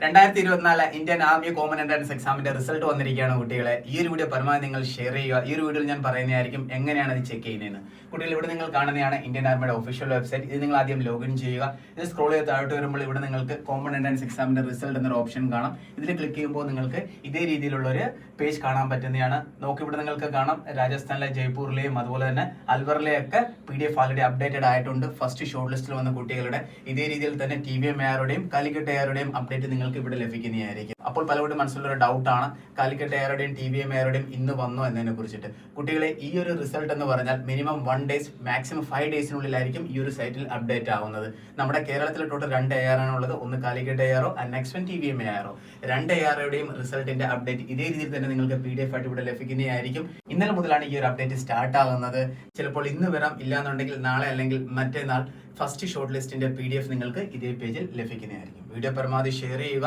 2024 Indian army common entrance എക്സാമിന്റെ result വന്നിരിക്കുകയാണ് കുട്ടികളെ. ഈ ഒരു വീഡിയോ പരമാവധി നിങ്ങൾ ഷെയർ ചെയ്യുക. ഈ ഒരു വീഡിയോയിൽ ഞാൻ പറയുന്നതായിരിക്കും എങ്ങനെയാണ് ഇത് ചെക്ക് ചെയ്യുന്നതെന്ന്. കുട്ടികൾ, ഇവിടെ നിങ്ങൾ കാണുന്നതാണ് ഇന്ത്യൻ ആർമിയുടെ ഒഫീഷ്യൽ വെബ്സൈറ്റ്. ഇത് നിങ്ങൾ ആദ്യം ലോഗിൻ ചെയ്യുക. ഇത് സ്ക്രോൾ ചെയ്ത് താഴോട്ട് വരുമ്പോൾ ഇവിടെ നിങ്ങൾക്ക് കോമൺ എൻട്രൻസ് എക്സാമിന്റെ റിസൾട്ട് എന്നൊരു ഓപ്ഷൻ കാണാം. ഇതിൽ ക്ലിക്ക് ചെയ്യുമ്പോൾ നിങ്ങൾക്ക് ഇതേ രീതിയിലുള്ള ഒരു പേജ് കാണാൻ പറ്റുന്നതാണ്. നോക്കി ഇവിടെ നിങ്ങൾക്ക് കാണാം രാജസ്ഥാനിലെ ജയ്പൂരിലെയും അതുപോലെ തന്നെ അൽവറിലെയൊക്കെ PDF ആൾറെഡി അപ്ഡേറ്റഡ് ആയിട്ടുണ്ട്. ഫസ്റ്റ് ഷോർട്ട് ലിസ്റ്റിൽ വന്ന കുട്ടികളുടെ ഇതേ രീതിയിൽ തന്നെ TVM AROയുടെയും കാലിക്കറ്റ് AROയുടെയും അപ്ഡേറ്റ് നിങ്ങൾക്ക് ഇവിടെ ലഭിക്കുന്നതായിരിക്കും. അപ്പോൾ പലവരും മനസ്സിലുള്ള ഒരു ഡൗട്ടാണ്, കാലിക്കറ്റ് AROയുടെയും TVM AROയുടെയും ഇന്ന് വന്നോ എന്നതിനെ കുറിച്ചിട്ട്. കുട്ടികളെ, ഈ ഒരു റിസൾട്ട് എന്ന് പറഞ്ഞാൽ മിനിമം 1 ഡേയ്സ് മാക്സിമം 5 ഡേയ്സിനുള്ളിലായിരിക്കും ഈ ഒരു സൈറ്റിൽ അപ്ഡേറ്റ് ആവുന്നത്. നമ്മുടെ കേരളത്തിൽ ടോട്ടൽ 2 AR ആണുള്ളത്. ഒന്ന് Calicut ARO and next one TVM ARO. 2 AROയുടെയും റിസൾട്ടിന്റെ അപ്ഡേറ്റ് ഇതേ രീതിയിൽ തന്നെ നിങ്ങൾക്ക് PDF ആയിട്ട് ഇവിടെ ലഭിക്കുന്നതായിരിക്കും. ഇന്നലെ മുതലാണ് ഈ ഒരു അപ്ഡേറ്റ് സ്റ്റാർട്ട് ആകുന്നത്. ചിലപ്പോൾ ഇന്ന് വരാം, ഇല്ലാന്നുണ്ടെങ്കിൽ നാളെ അല്ലെങ്കിൽ മറ്റന്നാൾ ഫസ്റ്റ് ഷോർട്ട് ലിസ്റ്റിന്റെ PDF നിങ്ങൾക്ക് ഇതേ പേജിൽ ലഭിക്കുന്നതായിരിക്കും. വീഡിയോ പരമാവധി ഷെയർ ചെയ്യുക.